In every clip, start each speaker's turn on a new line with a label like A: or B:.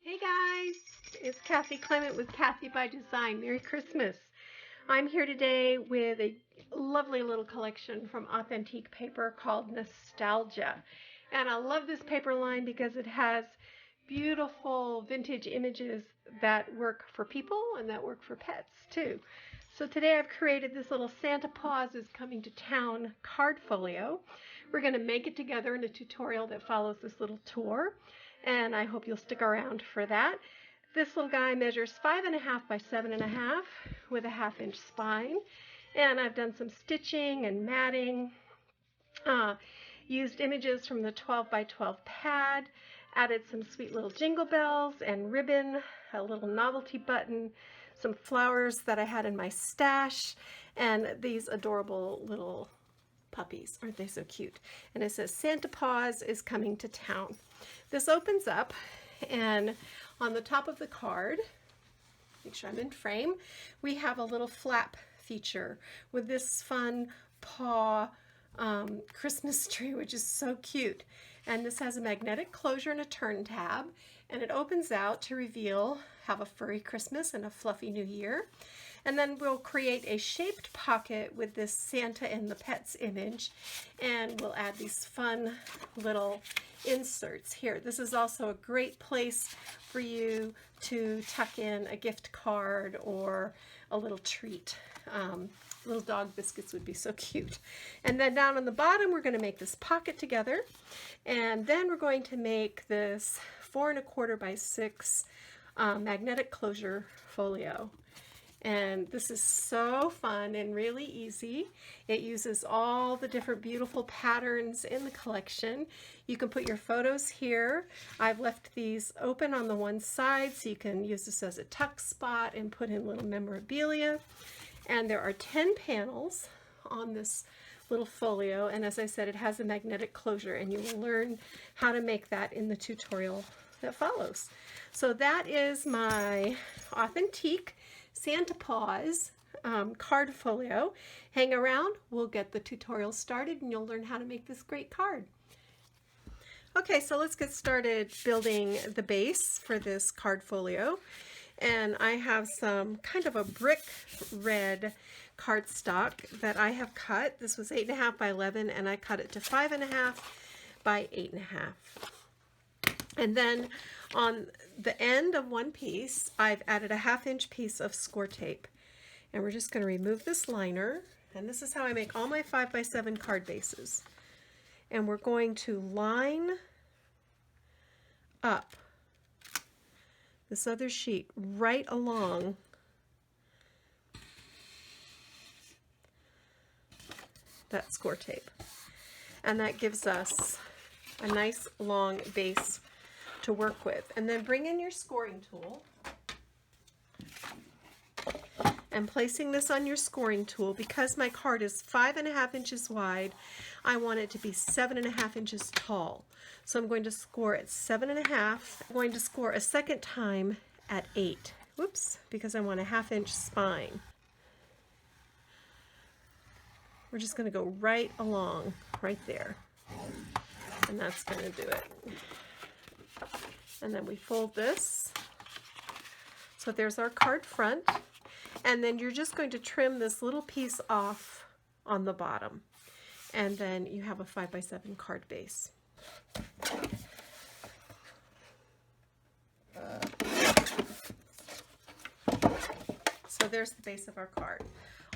A: Hey guys, it's Kathy Clement with Kathy by Design. Merry Christmas. I'm here today with a lovely little collection from Authentique paper called Nostalgia. And I love this paper line because it has beautiful vintage images that work for people and that work for pets too. So today I've created this little Santa Paws is Coming to Town card folio. We're going to make it together in a tutorial that follows this little tour, and I hope you'll stick around for that. This little guy measures 5.5 by 7.5 with a 1/2 inch spine, and I've done some stitching and matting, used images from the 12 by 12 pad, added some sweet little jingle bells and ribbon, a little novelty button, some flowers that I had in my stash, and these adorable little puppies. Aren't they so cute? And it says Santa Paws is coming to town. This opens up, and on the top of the card, make sure I'm in frame, we have a little flap feature with this fun paw Christmas tree, which is so cute. And this has a magnetic closure and a turn tab, and it opens out to reveal have a furry Christmas and a fluffy new year. And then we'll create a shaped pocket with this Santa and the pets image, and we'll add these fun little inserts here. This is also a great place for you to tuck in a gift card or a little treat. Little dog biscuits would be so cute. And then down on the bottom, we're going to make this pocket together, and then we're going to make this 4¼ by 6 magnetic closure folio. And this is so fun and really easy. It uses all the different beautiful patterns in the collection. You can put your photos here. I've left these open on the one side so you can use this as a tuck spot and put in little memorabilia. And there are 10 panels on this little folio, and as I said, it has a magnetic closure, and you will learn how to make that in the tutorial that follows. So that is my Authentique Santa Paws card folio. Hang around, we'll get the tutorial started and you'll learn how to make this great card. Okay, so let's get started building the base for this card folio. And I have some kind of a brick red cardstock that I have cut. This was 8.5 by 11, and I cut it to 5.5 by 8.5. And then on the end of one piece, I've added a 1/2 inch piece of score tape. And we're just going to remove this liner. And this is how I make all my 5 by 7 card bases. And we're going to line up this other sheet right along that score tape. And that gives us a nice long base to work with. And then bring in your scoring tool, and placing this on your scoring tool, because my card is 5.5 inches wide, I want it to be 7.5 inches tall. So I'm going to score at 7.5. I'm going to score a second time at 8. Whoops, because I want a 1/2 inch spine. We're just going to go right along, right there. And that's going to do it. And then we fold this. So there's our card front. And then you're just going to trim this little piece off on the bottom. And then you have a 5 by 7 card base. So there's the base of our card.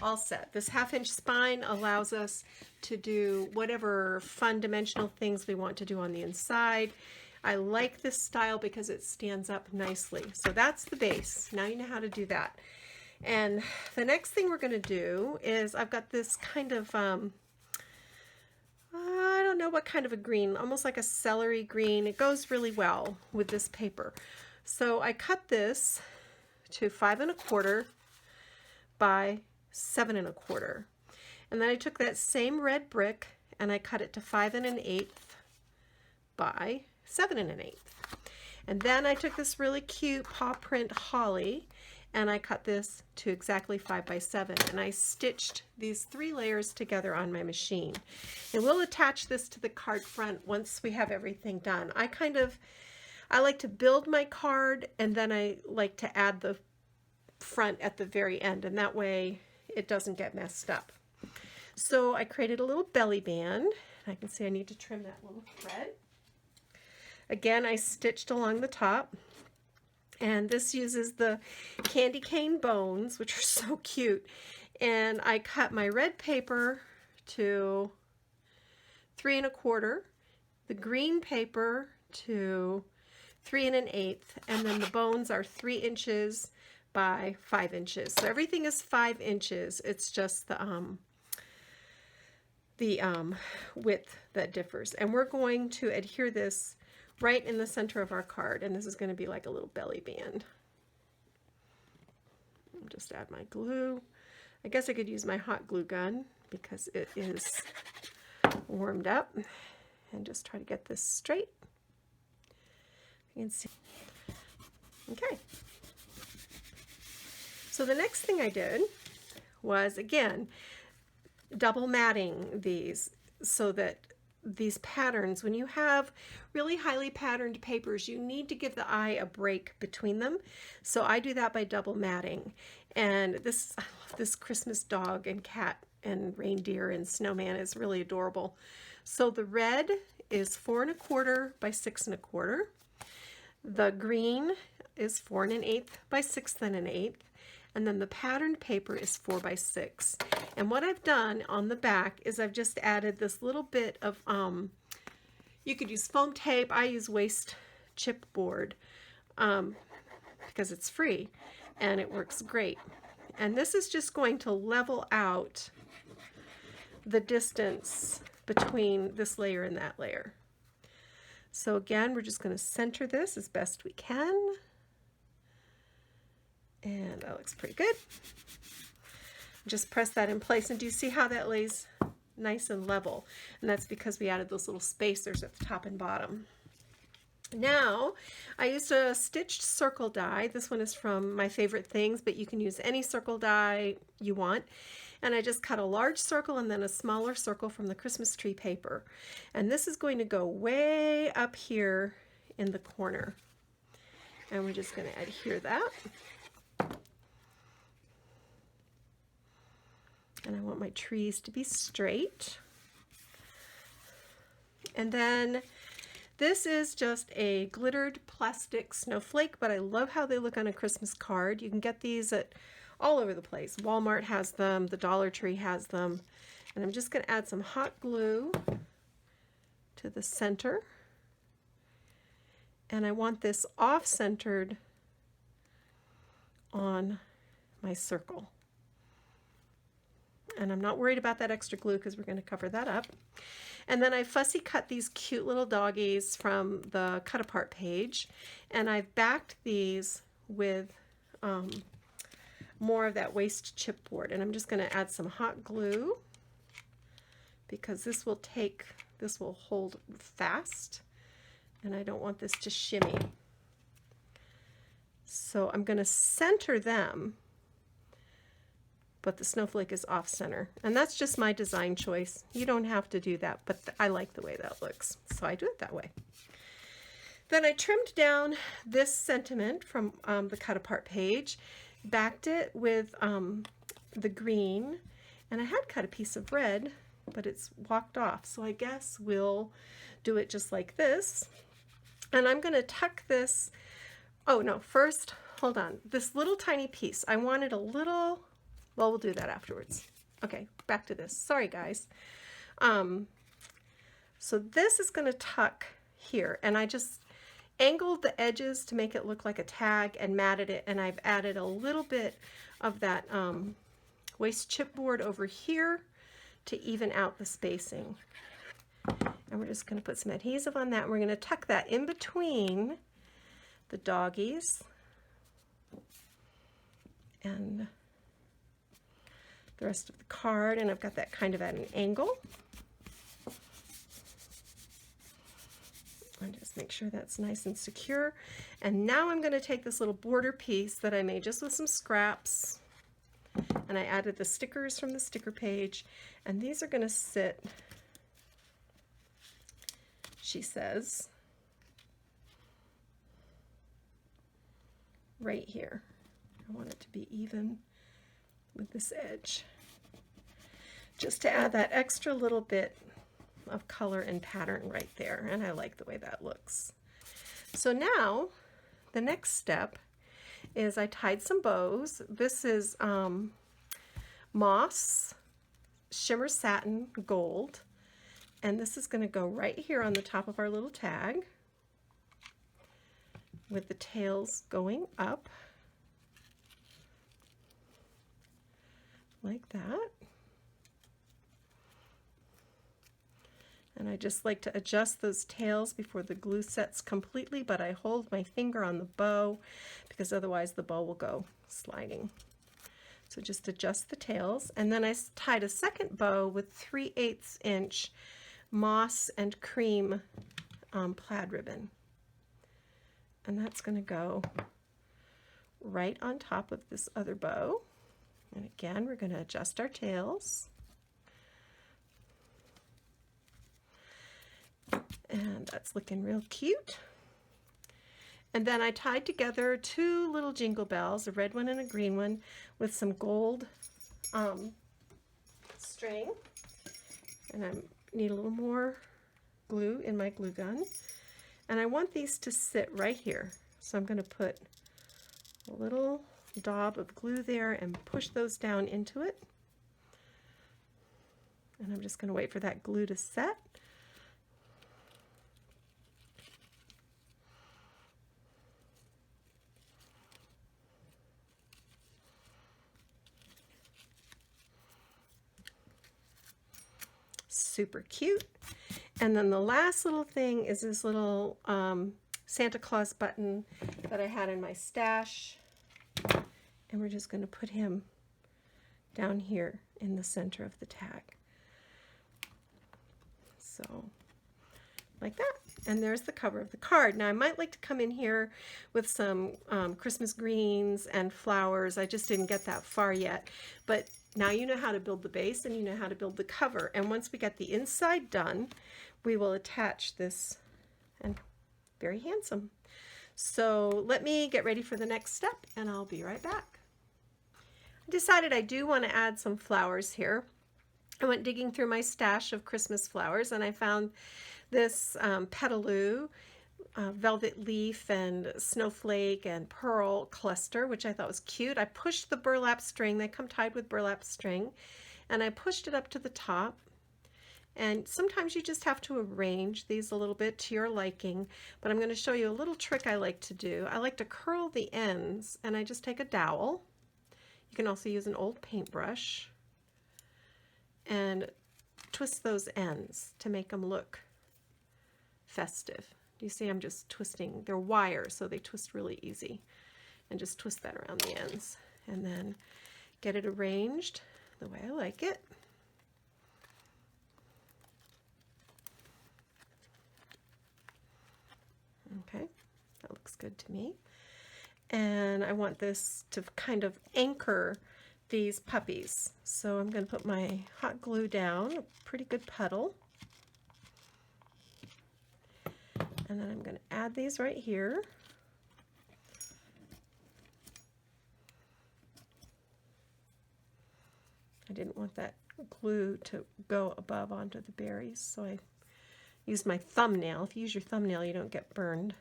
A: All set. This 1/2 inch spine allows us to do whatever fun dimensional things we want to do on the inside. I like this style because it stands up nicely. So that's the base. Now you know how to do that. And the next thing we're going to do is, I've got this kind of, I don't know what kind of a green, almost like a celery green. It goes really well with this paper. So I cut this to 5¼ by 7¼ and then I took that same red brick and I cut it to 5⅛ by 7⅛. And then I took this really cute paw print holly and I cut this to exactly 5 by 7, and I stitched these 3 layers together on my machine. And we'll attach this to the card front once we have everything done. I like to build my card and then I like to add the front at the very end, and that way it doesn't get messed up. So I created a little belly band. I can see I need to trim that little thread. Again, I stitched along the top, and this uses the candy cane bones, which are so cute. And I cut my red paper to 3 1/4, the green paper to 3 1/8, and then the bones are 3 inches by 5 inches. So everything is 5 inches. It's just the width that differs. And we're going to adhere this right in the center of our card, and this is going to be like a little belly band. I'll just add my glue. I guess I could use my hot glue gun because it is warmed up, and just try to get this straight. You can see. Okay. So the next thing I did was, again, double matting these so that these patterns, when you have really highly patterned papers, you need to give the eye a break between them. So I do that by double matting. And this, I love this Christmas dog and cat and reindeer and snowman is really adorable. So the red is 4 1/4 by 6 1/4. The green is 4 1/8 by 6 1/8. And then the patterned paper is 4 by 6. And what I've done on the back is I've just added this little bit of, you could use foam tape. I use waste chipboard because it's free and it works great. And this is just going to level out the distance between this layer and that layer. So again, we're just going to center this as best we can. And that looks pretty good. Just press that in place, and do you see how that lays nice and level? And that's because we added those little spacers at the top and bottom. Now, I used a stitched circle die. This one is from My Favorite Things, but you can use any circle die you want. And I just cut a large circle and then a smaller circle from the Christmas tree paper. And this is going to go way up here in the corner. And we're just going to adhere that. And I want my trees to be straight. And then this is just a glittered plastic snowflake, but I love how they look on a Christmas card. You can get these at all over the place. Walmart has them, the Dollar Tree has them. And I'm just going to add some hot glue to the center. And I want this off-centered on my circle. And I'm not worried about that extra glue because we're going to cover that up. And then I fussy cut these cute little doggies from the cut apart page, and I've backed these with more of that waste chipboard. And I'm just going to add some hot glue because this will hold fast, and I don't want this to shimmy. So I'm going to center them, but the snowflake is off center. And that's just my design choice. You don't have to do that, but I like the way that looks. So I do it that way. Then I trimmed down this sentiment from the cut apart page, backed it with the green, and I had cut a piece of red, but it's walked off. So I guess we'll do it just like this. And I'm going to tuck this. Oh no, first, hold on. This little tiny piece, I wanted a little, well, we'll do that afterwards. Okay, back to this. Sorry, guys. So this is going to tuck here, and I just angled the edges to make it look like a tag and matted it, and I've added a little bit of that waste chipboard over here to even out the spacing. And we're just going to put some adhesive on that, and we're going to tuck that in between the doggies and the rest of the card, and I've got that kind of at an angle. And just make sure that's nice and secure. And now I'm going to take this little border piece that I made just with some scraps, and I added the stickers from the sticker page, and these are going to sit, she says, right here. I want it to be even with this edge, just to add that extra little bit of color and pattern right there, and I like the way that looks. So now the next step is I tied some bows. This is moss shimmer satin gold, and this is going to go right here on the top of our little tag with the tails going up like that. And I just like to adjust those tails before the glue sets completely, but I hold my finger on the bow because otherwise the bow will go sliding. So just adjust the tails, and then I tied a second bow with 3/8 inch moss and cream plaid ribbon. And that's going to go right on top of this other bow. And again, we're going to adjust our tails. And that's looking real cute. And then I tied together 2 little jingle bells, a red one and a green one, with some gold string. And I need a little more glue in my glue gun. And I want these to sit right here. So I'm going to put a little daub of glue there and push those down into it. And I'm just going to wait for that glue to set. Super cute. And then the last little thing is this little Santa Claus button that I had in my stash, and we're just going to put him down here in the center of the tag. So like that. And there's the cover of the card. Now I might like to come in here with some Christmas greens and flowers. I just didn't get that far yet, but now you know how to build the base and you know how to build the cover. And once we get the inside done, we will attach this, and very handsome. So let me get ready for the next step and I'll be right back. I decided I do want to add some flowers here. I went digging through my stash of Christmas flowers and I found this petaloo, velvet leaf and snowflake and pearl cluster, which I thought was cute. I pushed the burlap string, they come tied with burlap string, and I pushed it up to the top. And sometimes you just have to arrange these a little bit to your liking, but I'm going to show you a little trick I like to do. I like to curl the ends, and I just take a dowel. You can also use an old paintbrush and twist those ends to make them look festive. Do you see I'm just twisting? They're wire, so they twist really easy. And just twist that around the ends. And then get it arranged the way I like it. Okay, that looks good to me. And I want this to kind of anchor these puppies. So I'm going to put my hot glue down, a pretty good puddle. And then I'm going to add these right here. I didn't want that glue to go above onto the berries, so I used my thumbnail. If you use your thumbnail, you don't get burned.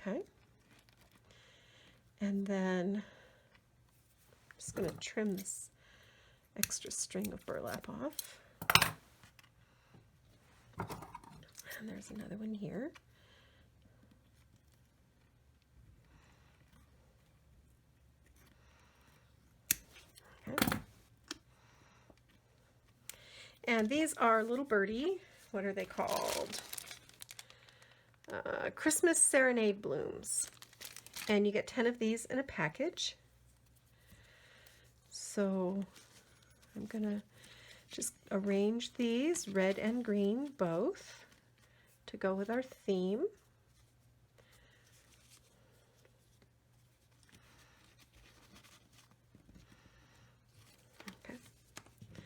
A: Okay. And then I'm just going to trim this extra string of burlap off. And there's another one here. Okay. And these are little birdie, what are they called? Christmas serenade blooms. And you get 10 of these in a package. So I'm gonna just arrange these, red and green both, to go with our theme. Okay.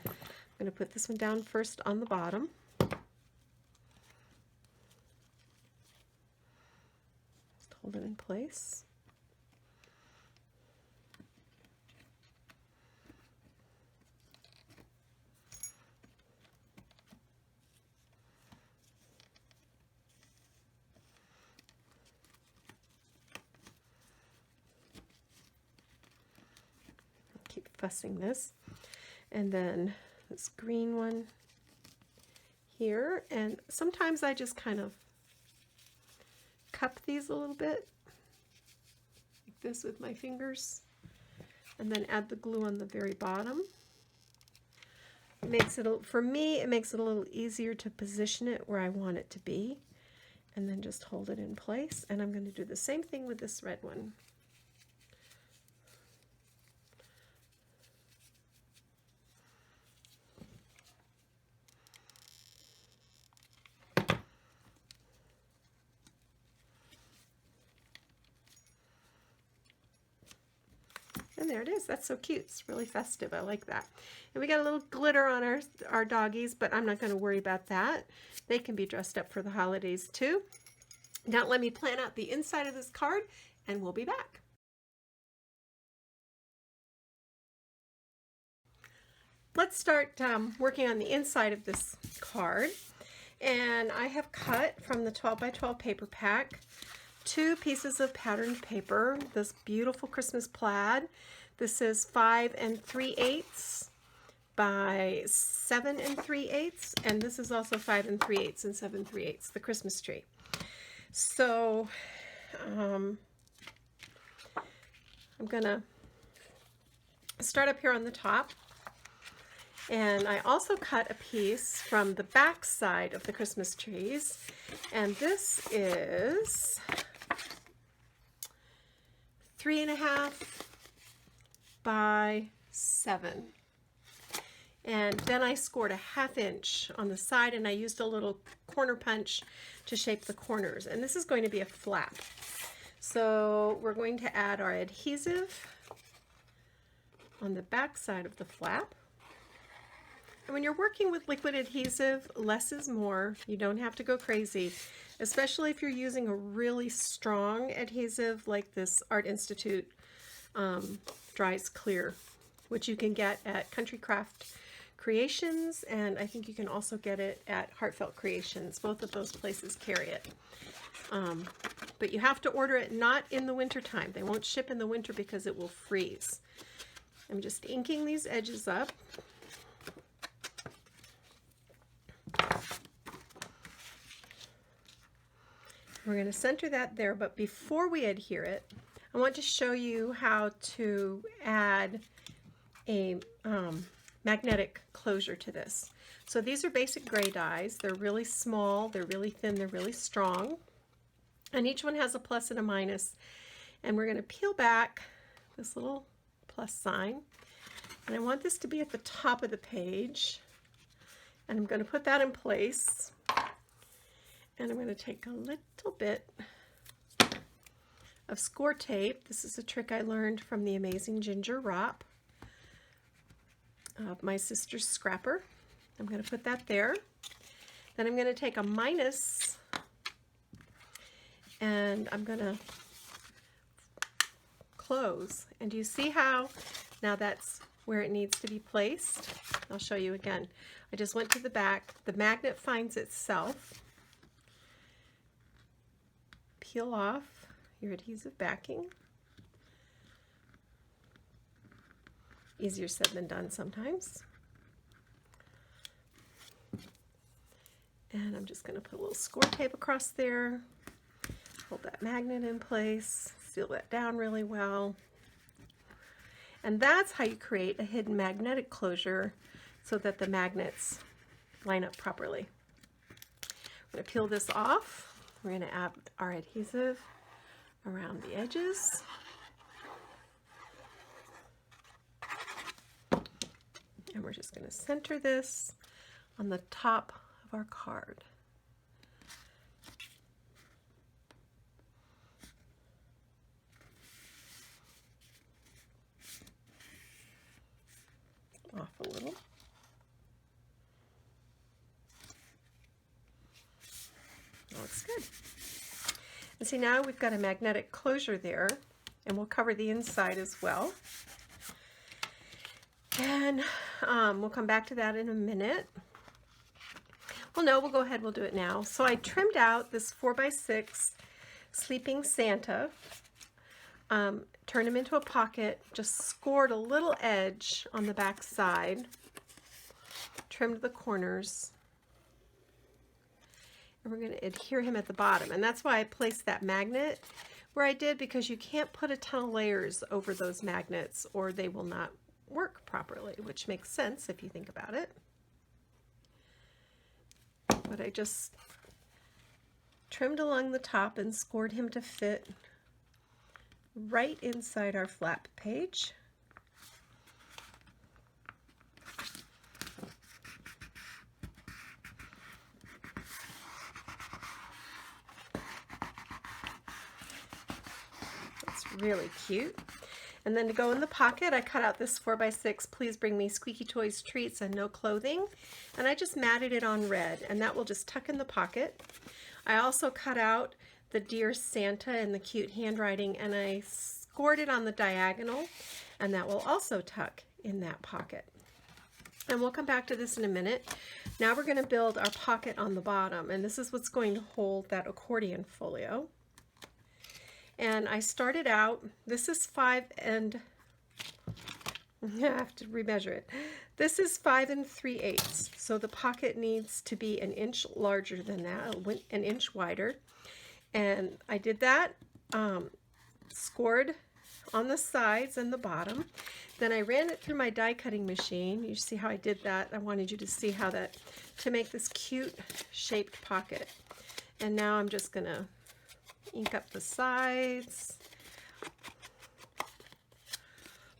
A: I'm going to put this one down first on the bottom. Just hold it in place. Keep fussing this. And then this green one here, and sometimes I just kind of cup these a little bit like this with my fingers, and then add the glue on the very bottom. It makes it, for me, it makes it a little easier to position it where I want it to be, and then just hold it in place. And I'm going to do the same thing with this red one. And there it is. That's so cute. It's really festive. I like that. And we got a little glitter on our doggies, but I'm not going to worry about that. They can be dressed up for the holidays too. Now let me plan out the inside of this card, and we'll be back. Let's start working on the inside of this card. And I have cut from the 12 by 12 paper pack 2 pieces of patterned paper, this beautiful Christmas plaid. This is 5 3/8 by 7 3/8, and this is also 5 3/8 and 7 3/8, the Christmas tree. So I'm gonna start up here on the top, and I also cut a piece from the back side of the Christmas trees, and this is 3.5 by 7. And then I scored a 1/2 inch on the side, and I used a little corner punch to shape the corners. And this is going to be a flap. So we're going to add our adhesive on the back side of the flap. And when you're working with liquid adhesive, less is more. You don't have to go crazy, especially if you're using a really strong adhesive like this Art Institute Dries Clear, which you can get at Country Craft Creations, and I think you can also get it at Heartfelt Creations. Both of those places carry it. But you have to order it not in the winter time. They won't ship in the winter because it will freeze. I'm just inking these edges up. We're going to center that there, but before we adhere it, I want to show you how to add a magnetic closure to this. So these are basic gray dies. They're really small, they're really thin, they're really strong, and each one has a plus and a minus. And we're going to peel back this little plus sign, and I want this to be at the top of the page, and I'm going to put that in place. And I'm going to take a little bit of score tape. This is a trick I learned from the amazing Ginger Rop of my sister's scrapper. I'm going to put that there. Then I'm going to take a minus, and I'm going to close. And do you see how now that's where it needs to be placed? I'll show you again. I just went to the back. The magnet finds itself. Peel off your adhesive backing. Easier said than done sometimes. And I'm just going to put a little score tape across there, hold that magnet in place, seal that down really well. And that's how you create a hidden magnetic closure so that the magnets line up properly. I'm going to peel this off. We're going to add our adhesive around the edges. And we're just going to center this on the top of our card. Off a little. That looks good. And see, now we've got a magnetic closure there, and we'll cover the inside as well. And we'll come back to that in a minute. Well, no, we'll go ahead, we'll do it now. So I trimmed out this 4x6 Sleeping Santa, turned him into a pocket, just scored a little edge on the back side, trimmed the corners, and we're going to adhere him at the bottom. And that's why I placed that magnet where I did, because you can't put a ton of layers over those magnets or they will not work properly, which makes sense if you think about it. But I just trimmed along the top and scored him to fit right inside our flap page. That's really cute. And then to go in the pocket, I cut out this 4x6, Please Bring Me Squeaky Toys Treats and No Clothing. And I just matted it on red, and that will just tuck in the pocket. I also cut out the Dear Santa and the cute handwriting, and I scored it on the diagonal, and that will also tuck in that pocket. And we'll come back to this in a minute. Now we're going to build our pocket on the bottom, and this is what's going to hold that accordion folio. And I started out, this is 5 and, I have to remeasure it. This is 5 3/8, so the pocket needs to be an inch larger than that, an inch wider. And I did that, scored on the sides and the bottom. Then I ran it through my die cutting machine. You see how I did that? I wanted you to see how that, to make this cute shaped pocket. And now I'm just gonna ink up the sides,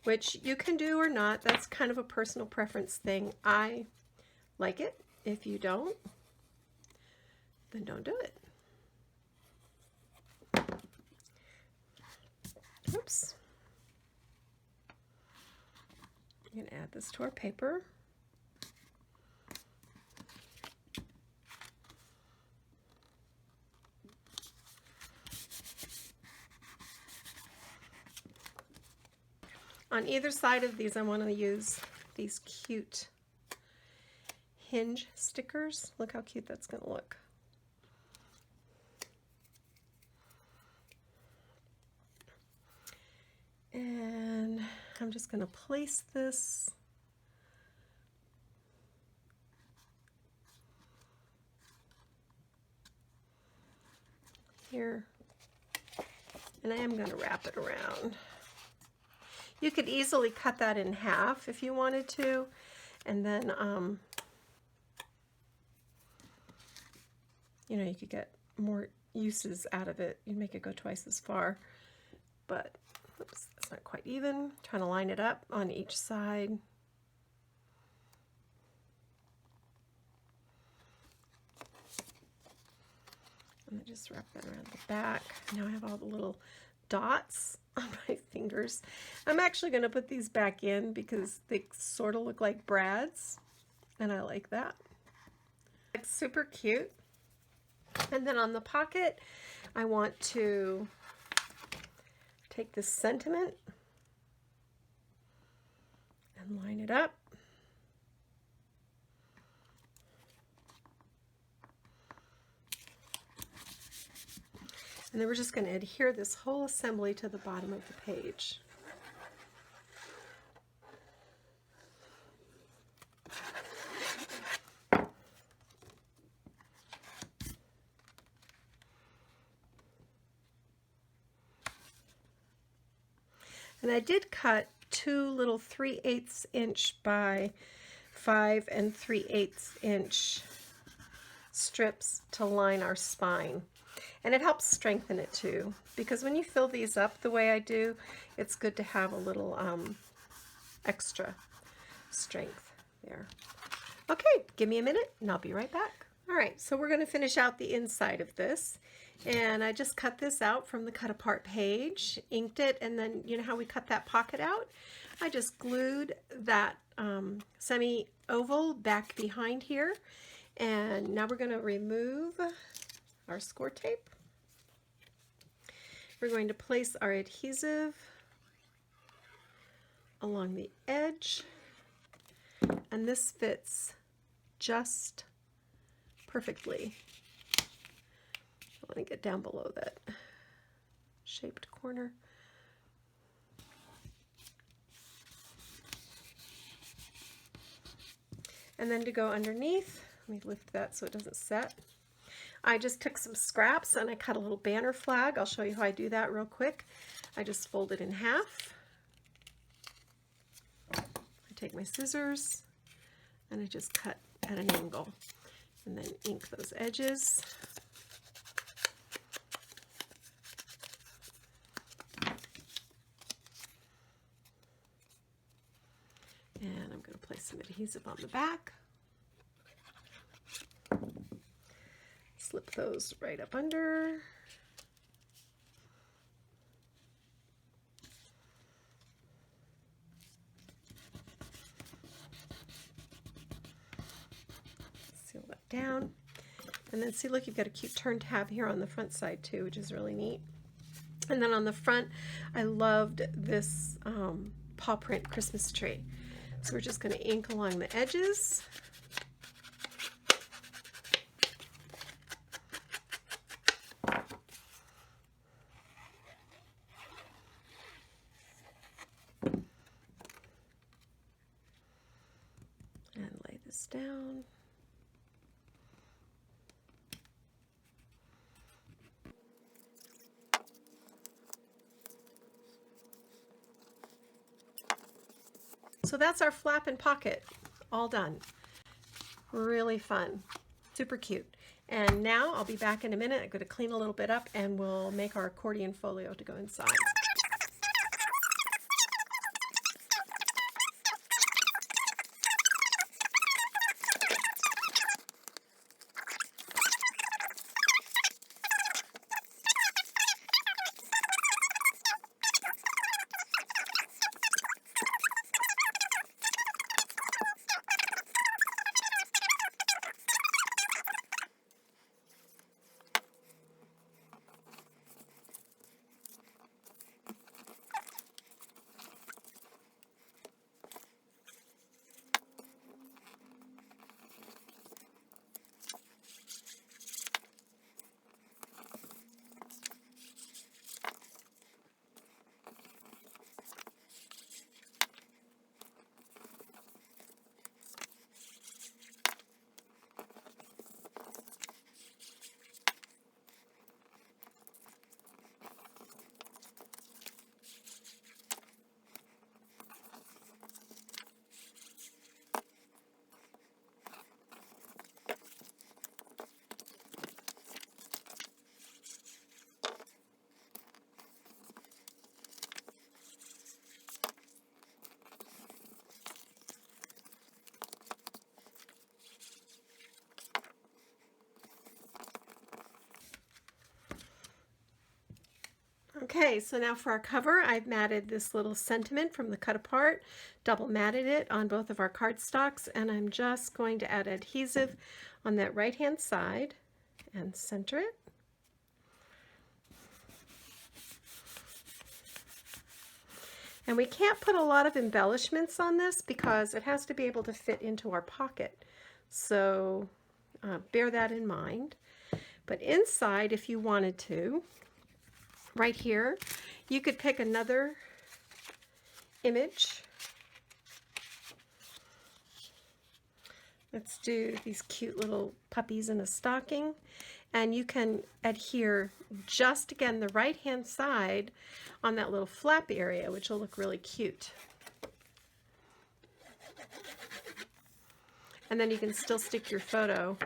A: which you can do or not. That's kind of a personal preference thing. I like it. If you don't, then don't do it. Oops. I'm going to add this to our paper. On either side of these, I want to use these cute hinge stickers. Look how cute that's going to look. And I'm just going to place this here, and I am going to wrap it around. You could easily cut that in half if you wanted to, and then you know, you could get more uses out of it. You'd make it go twice as far, but oops, that's not quite even. Trying to line it up on each side. And I just wrap that around the back. Now I have all the little dots on my fingers. I'm actually going to put these back in because they sort of look like brads, and I like that. It's super cute. And then on the pocket, I want to take this sentiment and line it up. And then we're just going to adhere this whole assembly to the bottom of the page. And I did cut two little 3/8 inch by 5 3/8 inch strips to line our spine. And it helps strengthen it too, because when you fill these up the way I do, it's good to have a little extra strength there. Okay, give me a minute and I'll be right back. All right, so we're going to finish out the inside of this. And I just cut this out from the cut apart page, inked it, and then you know how we cut that pocket out? I just glued that semi-oval back behind here. And now we're going to remove our score tape. we're going to place our adhesive along the edge, and this fits just perfectly. I want to get down below that shaped corner. And then to go underneath, let me lift that so it doesn't set. I just took some scraps and I cut a little banner flag. I'll show you how I do that real quick. I just fold it in half. I take my scissors and I just cut at an angle and then ink those edges. And I'm going to place some adhesive on the back. Slip those right up under. Seal that down. And then see, look, you've got a cute turn tab here on the front side too, which is really neat. And then on the front, I loved this paw print Christmas tree. So we're just going to ink along the edges. And lay this down. So that's our flap and pocket, all done. Really fun, super cute. And now I'll be back in a minute. I'm going to clean a little bit up and we'll make our accordion folio to go inside. Okay, so now for our cover, I've matted this little sentiment from the cut apart, double matted it on both of our cardstocks, and I'm just going to add adhesive on that right hand side and center it. And we can't put a lot of embellishments on this because it has to be able to fit into our pocket. So bear that in mind. But inside, if you wanted to, right here, you could pick another image. Let's do these cute little puppies in a stocking. And you can adhere just, again, the right-hand side on that little flap area, which will look really cute. And then you can still stick your photo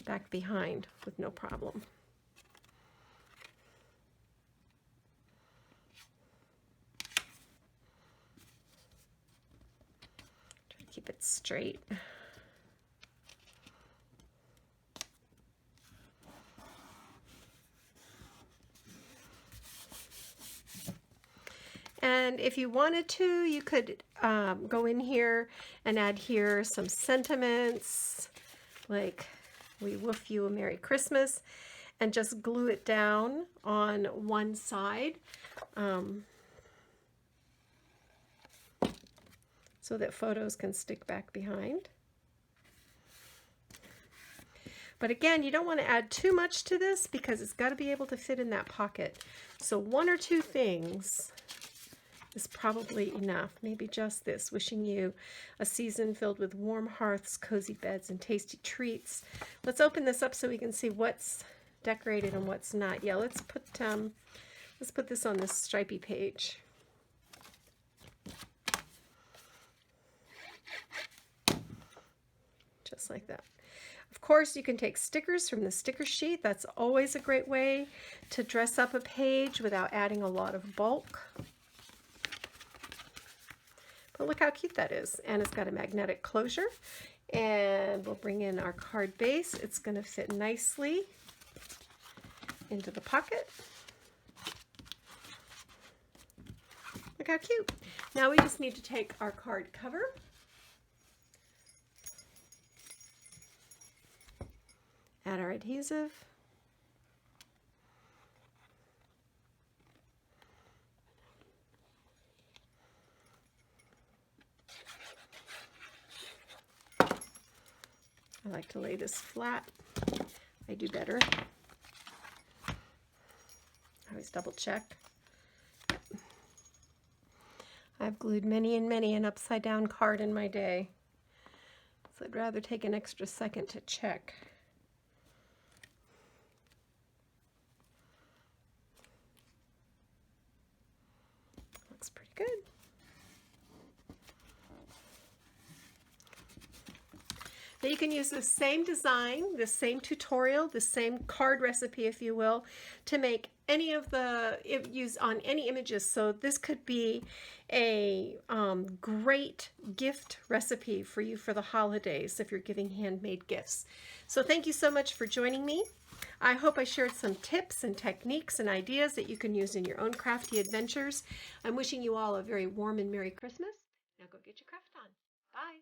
A: back behind with no problem. Try to keep it straight. And if you wanted to, you could go in here and add here some sentiments, like "We woof you a Merry Christmas." and just glue it down on one side so that photos can stick back behind. But again, you don't want to add too much to this because it's got to be able to fit in that pocket. So one or two things is probably enough. Maybe just this. Wishing you a season filled with warm hearths, cozy beds, and tasty treats. Let's open this up so we can see what's decorated and what's not. Yeah, let's put this on this stripy page. Just like that. Of course, you can take stickers from the sticker sheet. That's always a great way to dress up a page without adding a lot of bulk. But look how cute that is. And it's got a magnetic closure. And we'll bring in our card base. It's going to fit nicely into the pocket. Look how cute. Now we just need to take our card cover. Add our adhesive. I like to lay this flat. I do better. I always double check. I've glued many and many an upside down card in my day, so I'd rather take an extra second to check. Looks pretty good. Now you can use the same design, the same tutorial, the same card recipe, if you will, to make any of the, use on any images. So this could be a great gift recipe for you for the holidays if you're giving handmade gifts. So thank you so much for joining me. I hope I shared some tips and techniques and ideas that you can use in your own crafty adventures. I'm wishing you all a very warm and Merry Christmas. Now go get your craft on. Bye.